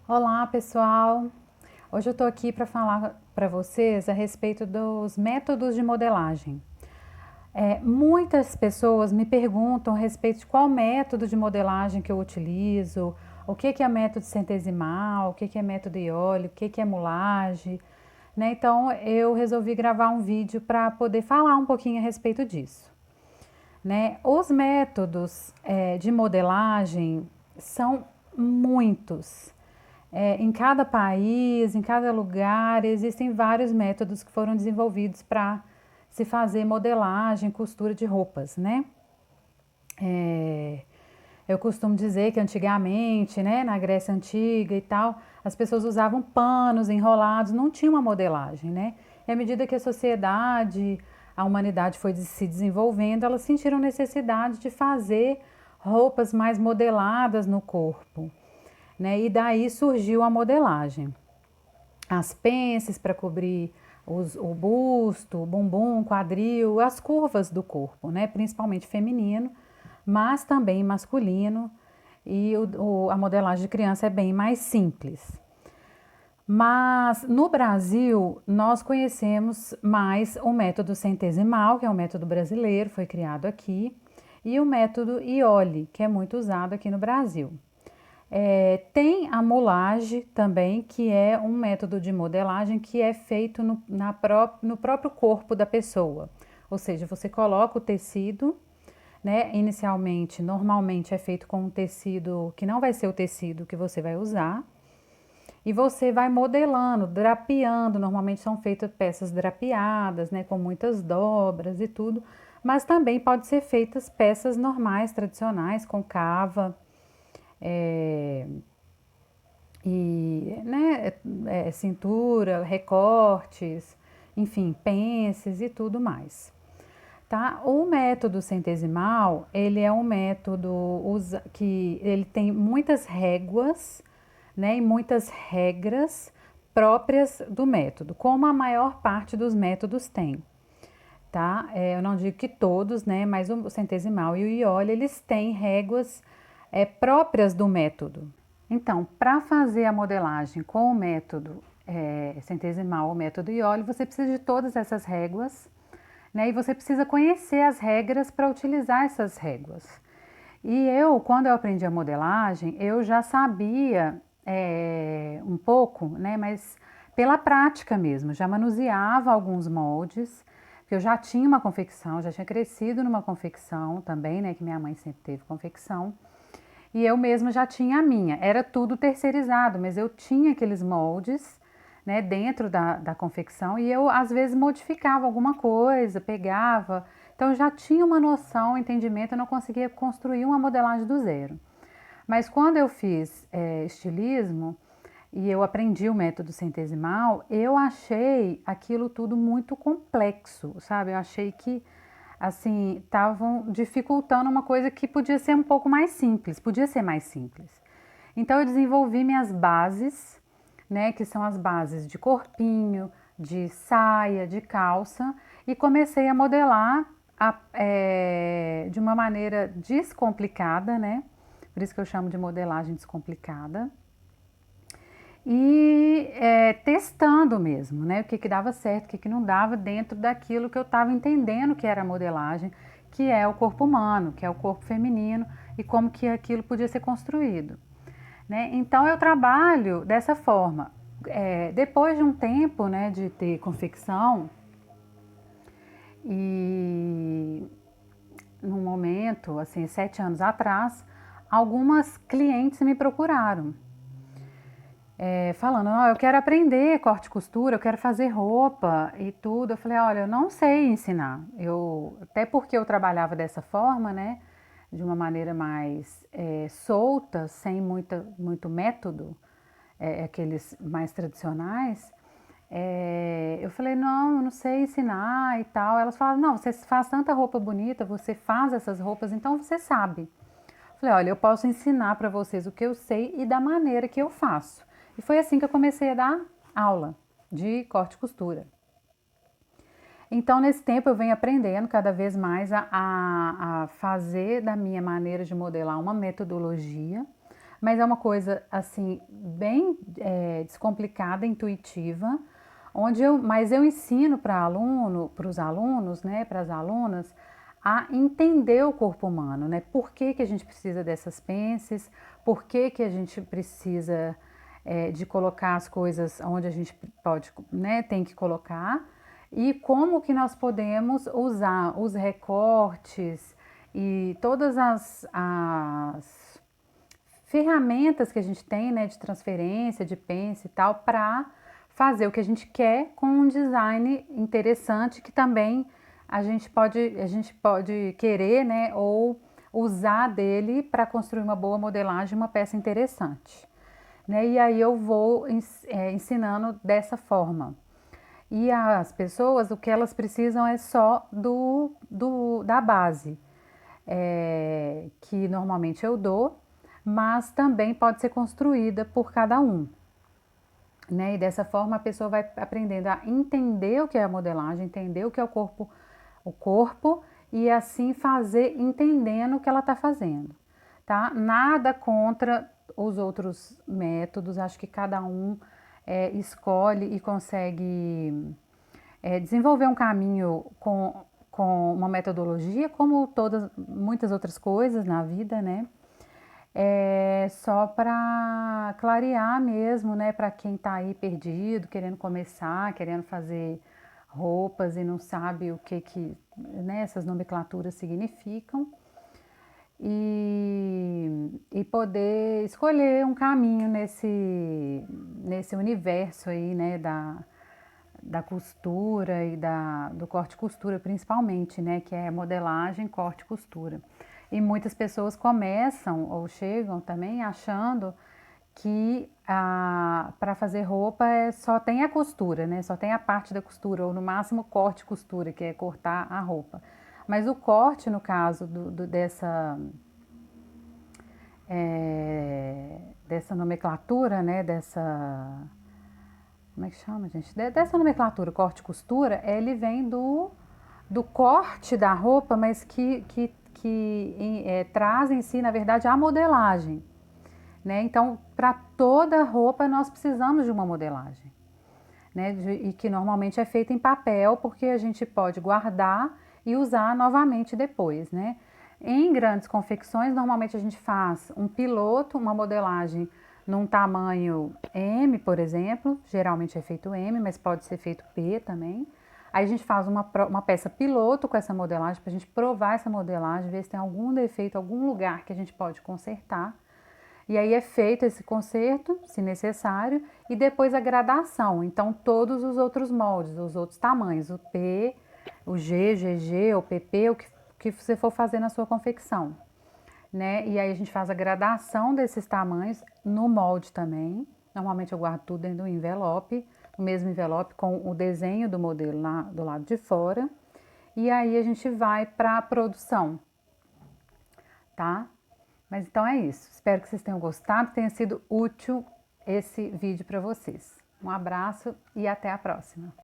Olá, pessoal! Hoje eu estou aqui para falar para vocês a respeito dos métodos de modelagem. Muitas pessoas me perguntam a respeito de qual método de modelagem que eu utilizo, o que é método centesimal, o que é método Iole, o que é mulagem, né? Então eu resolvi gravar um vídeo para poder falar um pouquinho a respeito disso. Né? Os métodos de modelagem são muitos. Em cada país, em cada lugar, existem vários métodos que foram desenvolvidos para se fazer modelagem, costura de roupas, né? Eu costumo dizer que antigamente, né, na Grécia Antiga e tal, as pessoas usavam panos enrolados, não tinha uma modelagem, né? E à medida que a sociedade, a humanidade foi se desenvolvendo, elas sentiram necessidade de fazer roupas mais modeladas no corpo, né? E daí surgiu a modelagem. As pences para cobrir o busto, o bumbum, quadril, as curvas do corpo, né? Principalmente feminino, mas também masculino. E a modelagem de criança é bem mais simples. Mas no Brasil, nós conhecemos mais o método centesimal, que é o método brasileiro, foi criado aqui, e o método Iole, que é muito usado aqui no Brasil. Tem a molagem também, que é um método de modelagem que é feito no próprio corpo da pessoa. Ou seja, você coloca o tecido, né? Inicialmente, normalmente é feito com um tecido que não vai ser o tecido que você vai usar. E você vai modelando, drapeando. Normalmente são feitas peças drapeadas, né? Com muitas dobras e tudo. Mas também pode ser feitas peças normais, tradicionais, com cava, é, e né, cintura, recortes, enfim, pences e tudo mais. Tá? O método centesimal, ele é um método que ele tem muitas réguas, né, e muitas regras próprias do método, como a maior parte dos métodos tem. Tá? Eu não digo que todos, né, mas o centesimal e o Iole, eles têm réguas próprias do método. Então, para fazer a modelagem com o método centesimal ou método Iole, você precisa de todas essas réguas, né? E você precisa conhecer as regras para utilizar essas réguas. E quando eu aprendi a modelagem, eu já sabia um pouco, né? Mas pela prática mesmo, já manuseava alguns moldes, que eu já tinha uma confecção, já tinha crescido numa confecção também, né? Que minha mãe sempre teve confecção. E eu mesma já tinha a minha. Era tudo terceirizado, mas eu tinha aqueles moldes, né, dentro da confecção e eu às vezes modificava alguma coisa, pegava. Então eu já tinha uma noção, um entendimento, eu não conseguia construir uma modelagem do zero. Mas quando eu fiz estilismo e eu aprendi o método centesimal, eu achei aquilo tudo muito complexo, sabe? Eu achei que assim, estavam dificultando uma coisa que podia ser um pouco mais simples, podia ser mais simples. Então eu desenvolvi minhas bases, né, que são as bases de corpinho, de saia, de calça, e comecei a modelar de uma maneira descomplicada, né? Por isso que eu chamo de modelagem descomplicada. E testando mesmo, né? O que dava certo, o que não dava dentro daquilo que eu estava entendendo que era a modelagem, que é o corpo humano, que é o corpo feminino e como que aquilo podia ser construído. Né? Então eu trabalho dessa forma. Depois de um tempo, né, de ter confecção e num momento, assim, 7 anos atrás, algumas clientes me procuraram falando, eu quero aprender corte e costura, eu quero fazer roupa e tudo. Eu falei, olha, eu não sei ensinar. Até porque eu trabalhava dessa forma, né? De uma maneira mais solta, sem muito método, aqueles mais tradicionais. Eu falei, não, eu não sei ensinar e tal. Elas falaram, não, você faz tanta roupa bonita, você faz essas roupas, então você sabe. Falei, olha, eu posso ensinar para vocês o que eu sei e da maneira que eu faço. E foi assim que eu comecei a dar aula de corte e costura. Então, nesse tempo, eu venho aprendendo cada vez mais a fazer da minha maneira de modelar uma metodologia, mas é uma coisa assim bem descomplicada, intuitiva, mas eu ensino para os alunos, né, para as alunas, a entender o corpo humano, né? Por que que a gente precisa dessas pences, por que que a gente precisa de colocar as coisas onde a gente pode, né, tem que colocar, e como que nós podemos usar os recortes e todas as ferramentas que a gente tem, né, de transferência, de pence e tal, para fazer o que a gente quer com um design interessante que também a gente pode querer, né, ou usar dele para construir uma boa modelagem, uma peça interessante. Né? E aí eu vou ensinando dessa forma. E as pessoas, o que elas precisam é só da base, que normalmente eu dou, mas também pode ser construída por cada um. Né? E dessa forma a pessoa vai aprendendo a entender o que é a modelagem, entender o que é o corpo e assim fazer entendendo o que ela está fazendo. Tá? Nada contra os outros métodos, acho que cada um escolhe e consegue desenvolver um caminho com uma metodologia, como muitas outras coisas na vida, né? Só para clarear mesmo, né? Para quem está aí perdido, querendo começar, querendo fazer roupas e não sabe o que né, essas nomenclaturas significam. E poder escolher um caminho nesse universo aí, né, da costura e do corte e costura principalmente, né, que é modelagem, corte e costura. E muitas pessoas começam ou chegam também achando que para fazer roupa só tem a costura, né, só tem a parte da costura, ou no máximo corte e costura, que é cortar a roupa. Mas o corte, no caso dessa nomenclatura, né, como é que chama, gente? Dessa nomenclatura, corte e costura, ele vem do corte da roupa, mas que traz em si, na verdade, a modelagem. Né? Então, para toda roupa, nós precisamos de uma modelagem. Né? E que normalmente é feita em papel, porque a gente pode guardar e usar novamente depois. Né? Em grandes confecções, normalmente a gente faz um piloto, uma modelagem num tamanho M, por exemplo, geralmente é feito M, mas pode ser feito P também. Aí a gente faz uma peça piloto com essa modelagem, para a gente provar essa modelagem, ver se tem algum defeito, algum lugar que a gente pode consertar. E aí é feito esse conserto, se necessário, e depois a gradação. Então, todos os outros moldes, os outros tamanhos, o P, o G, GG, o PP, o que você for fazer na sua confecção. Né? E aí a gente faz a gradação desses tamanhos no molde também. Normalmente eu guardo tudo dentro do envelope, o mesmo envelope com o desenho do modelo lá do lado de fora. E aí a gente vai para a produção, tá? Mas então é isso. Espero que vocês tenham gostado, tenha sido útil esse vídeo para vocês. Um abraço e até a próxima.